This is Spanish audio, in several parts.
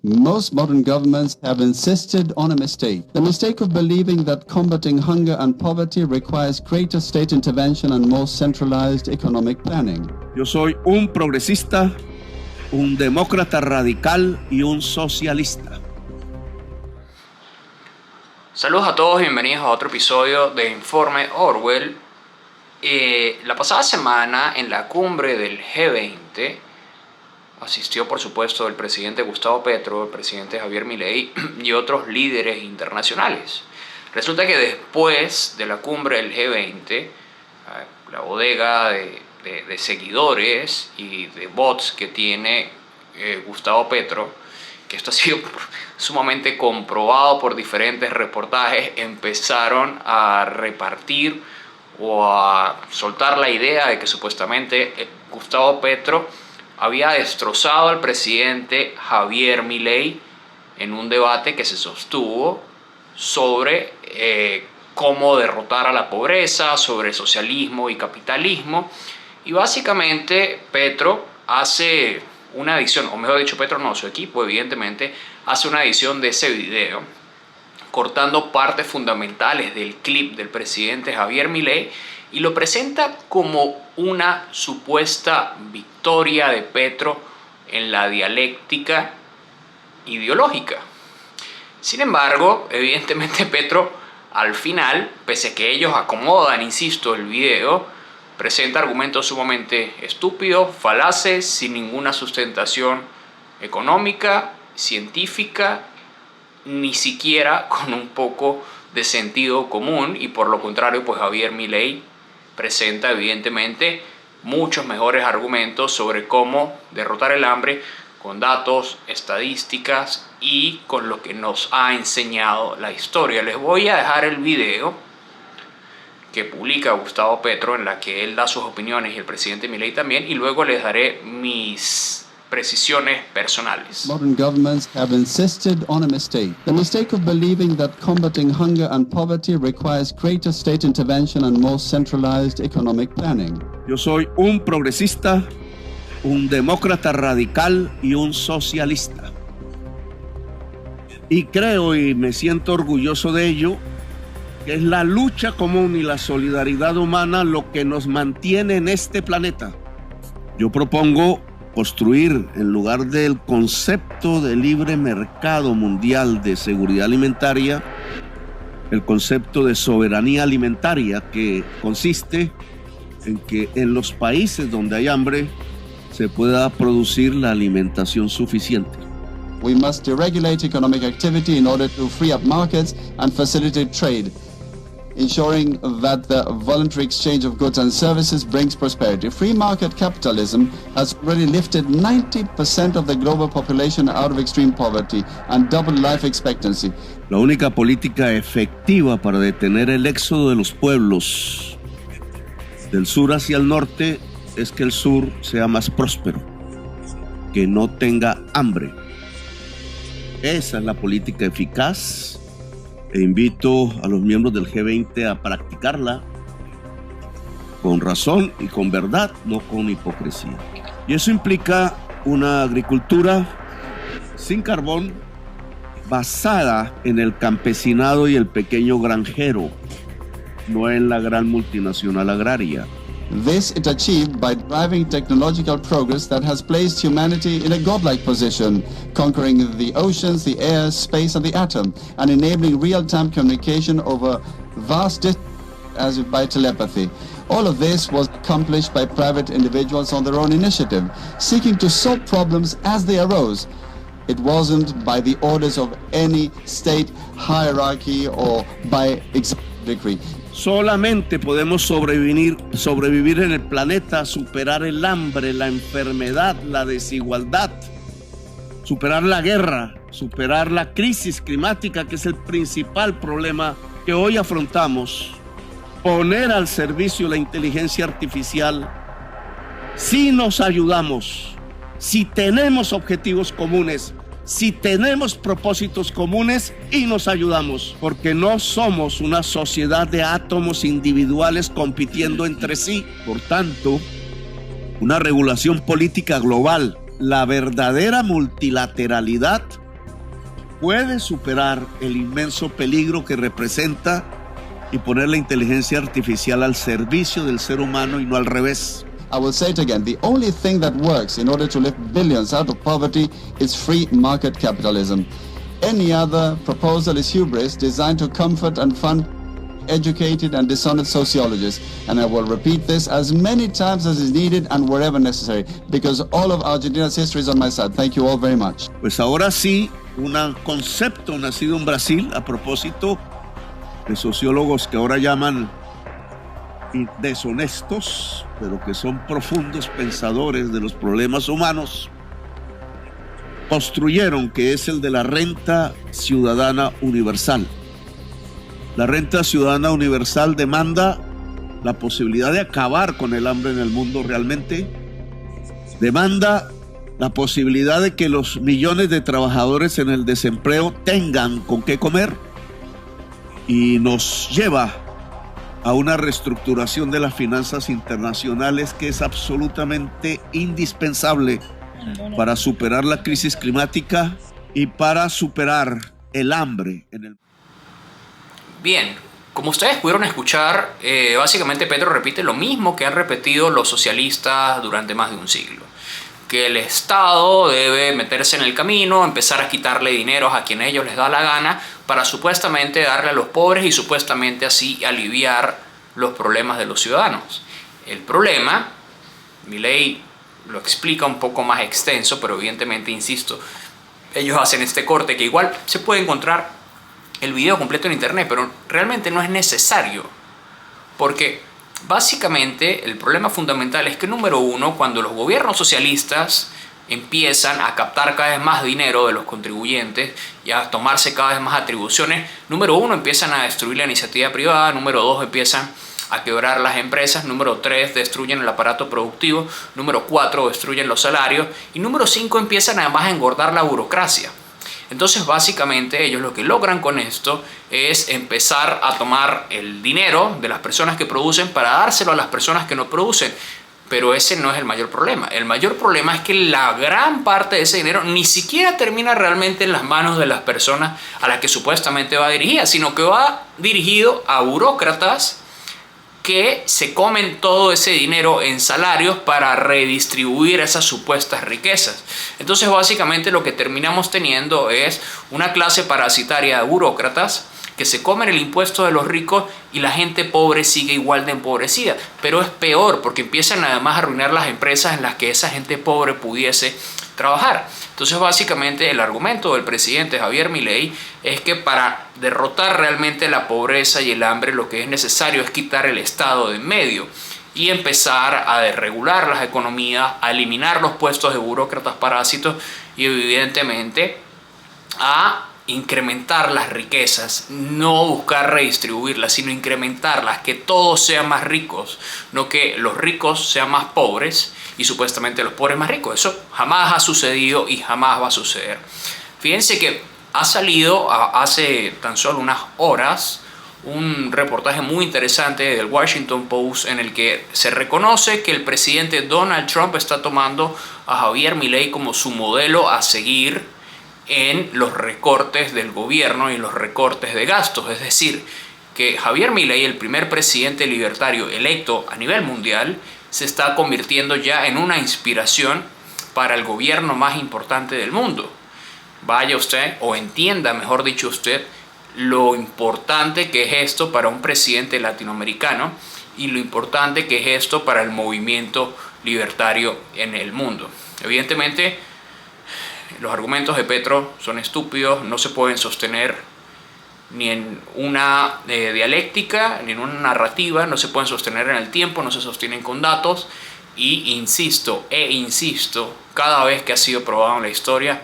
Most modern governments have insisted on a mistake. The mistake of believing that combating hunger and poverty requires greater state intervention and more centralized economic planning. Yo soy un progresista, un demócrata radical y un socialista. Saludos a todos y bienvenidos a otro episodio de Informe Orwell. La pasada semana en la cumbre del G20 asistió por supuesto el presidente Gustavo Petro, el presidente Javier Milei y otros líderes internacionales. Resulta que después de la cumbre del G20, la bodega de seguidores y de bots que tiene Gustavo Petro, que esto ha sido sumamente comprobado por diferentes reportajes, empezaron a repartir o a soltar la idea de que supuestamente Gustavo Petro había destrozado al presidente Javier Milei en un debate que se sostuvo sobre cómo derrotar a la pobreza, sobre socialismo y capitalismo. Y básicamente Petro hace una edición, o mejor dicho, Petro no, su equipo evidentemente hace una edición de ese video, cortando partes fundamentales del clip del presidente Javier Milei y lo presenta como una supuesta victoria de Petro en la dialéctica ideológica. Sin embargo, evidentemente Petro al final, pese a que ellos acomodan, insisto, el video, presenta argumentos sumamente estúpidos, falaces, sin ninguna sustentación económica, científica, ni siquiera con un poco de sentido común, y por lo contrario, pues Javier Milei presenta evidentemente muchos mejores argumentos sobre cómo derrotar el hambre con datos, estadísticas y con lo que nos ha enseñado la historia. Les voy a dejar el video que publica Gustavo Petro en la que él da sus opiniones y el presidente Milei también, y luego les daré mis precisiones personales. Modern governments have insisted on a mistake. The mistake of believing that combating hunger and poverty requires greater state intervention and more centralized economic planning. Yo soy un progresista, un demócrata radical y un socialista. Y creo y me siento orgulloso de ello, que es la lucha común y la solidaridad humana lo que nos mantiene en este planeta. Yo propongo construir, en lugar del concepto de libre mercado mundial de seguridad alimentaria, el concepto de soberanía alimentaria, que consiste en que en los países donde hay hambre se pueda producir la alimentación suficiente. We must deregulate economic activity in order to free up markets and facilitate trade, ensuring that the voluntary exchange of goods and services brings prosperity. Free market capitalism has already lifted 90% of the global population out of extreme poverty and doubled life expectancy. La única política efectiva para detener el éxodo de los pueblos del sur hacia el norte es que el sur sea más próspero, que no tenga hambre. Esa es la política eficaz. E invito a los miembros del G20 a practicarla con razón y con verdad, no con hipocresía. Y eso implica una agricultura sin carbón, basada en el campesinado y el pequeño granjero, no en la gran multinacional agraria. This is achieved by driving technological progress that has placed humanity in a godlike position, conquering the oceans, the air, space, and the atom, and enabling real-time communication over vast distances as by telepathy. All of this was accomplished by private individuals on their own initiative, seeking to solve problems as they arose. It wasn't by the orders of any state hierarchy or by executive decree. Solamente podemos sobrevivir en el planeta, superar el hambre, la enfermedad, la desigualdad, superar la guerra, superar la crisis climática, que es el principal problema que hoy afrontamos, poner al servicio la inteligencia artificial. Si nos ayudamos, si tenemos objetivos comunes, si tenemos propósitos comunes y nos ayudamos, porque no somos una sociedad de átomos individuales compitiendo entre sí. Por tanto, una regulación política global, la verdadera multilateralidad, puede superar el inmenso peligro que representa y poner la inteligencia artificial al servicio del ser humano y no al revés. I will say it again, the only thing that works in order to lift billions out of poverty is free market capitalism. Any other proposal is hubris designed to comfort and fund educated and dishonest sociologists. And I will repeat this as many times as is needed and wherever necessary, because all of Argentina's history is on my side. Thank you all very much. Pues ahora sí, un concepto nacido en Brasil a propósito de sociólogos que ahora llaman deshonestos, pero que son profundos pensadores de los problemas humanos, construyeron, que es el de la renta ciudadana universal. La renta ciudadana universal demanda la posibilidad de acabar con el hambre en el mundo realmente, demanda la posibilidad de que los millones de trabajadores en el desempleo tengan con qué comer, y nos lleva a una reestructuración de las finanzas internacionales que es absolutamente indispensable para superar la crisis climática y para superar el hambre en el mundo. Bien, como ustedes pudieron escuchar, básicamente Petro repite lo mismo que han repetido los socialistas durante más de un siglo. Que el Estado debe meterse en el camino, empezar a quitarle dineros a quien ellos les da la gana para supuestamente darle a los pobres y supuestamente así aliviar los problemas de los ciudadanos. El problema, Milei lo explica un poco más extenso, pero evidentemente, insisto, ellos hacen este corte que igual se puede encontrar el video completo en internet, pero realmente no es necesario, porque básicamente el problema fundamental es que, número uno, cuando los gobiernos socialistas empiezan a captar cada vez más dinero de los contribuyentes y a tomarse cada vez más atribuciones, número uno, empiezan a destruir la iniciativa privada, número dos, empiezan a quebrar las empresas, número 3, destruyen el aparato productivo, número 4, destruyen los salarios y número 5, empiezan además a engordar la burocracia. Entonces básicamente ellos lo que logran con esto es empezar a tomar el dinero de las personas que producen para dárselo a las personas que no producen. Pero ese no es el mayor problema. El mayor problema es que la gran parte de ese dinero ni siquiera termina realmente en las manos de las personas a las que supuestamente va dirigida, sino que va dirigido a burócratas que se comen todo ese dinero en salarios para redistribuir esas supuestas riquezas. Entonces básicamente lo que terminamos teniendo es una clase parasitaria de burócratas que se comen el impuesto de los ricos y la gente pobre sigue igual de empobrecida. Pero es peor porque empiezan además a arruinar las empresas en las que esa gente pobre pudiese trabajar. Entonces básicamente el argumento del presidente Javier Milei es que para derrotar realmente la pobreza y el hambre lo que es necesario es quitar el Estado de en medio y empezar a desregular las economías, a eliminar los puestos de burócratas parásitos y evidentemente a incrementar las riquezas, no buscar redistribuirlas, sino incrementarlas, que todos sean más ricos, no que los ricos sean más pobres y supuestamente los pobres más ricos. Eso jamás ha sucedido y jamás va a suceder. Fíjense que ha salido hace tan solo unas horas un reportaje muy interesante del Washington Post en el que se reconoce que el presidente Donald Trump está tomando a Javier Milei como su modelo a seguir en los recortes del gobierno y los recortes de gastos. Es decir, que Javier Milei, el primer presidente libertario electo a nivel mundial, se está convirtiendo ya en una inspiración para el gobierno más importante del mundo. Vaya usted, o entienda, mejor dicho usted, lo importante que es esto para un presidente latinoamericano y lo importante que es esto para el movimiento libertario en el mundo. Evidentemente, los argumentos de Petro son estúpidos, no se pueden sostener ni en una dialéctica, ni en una narrativa, no se pueden sostener en el tiempo, no se sostienen con datos y insisto, cada vez que ha sido probado en la historia,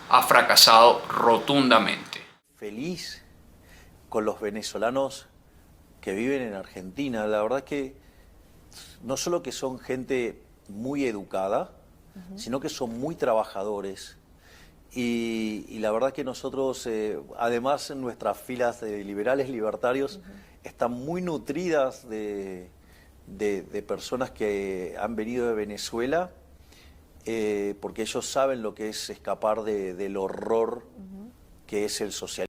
ha fracasado rotundamente. Feliz con los venezolanos que viven en Argentina. La verdad que no solo que son gente muy educada, sino que son muy trabajadores. Y la verdad que nosotros, además en nuestras filas de liberales libertarios, están muy nutridas de personas que han venido de Venezuela, porque ellos saben lo que es escapar del horror que es el socialismo.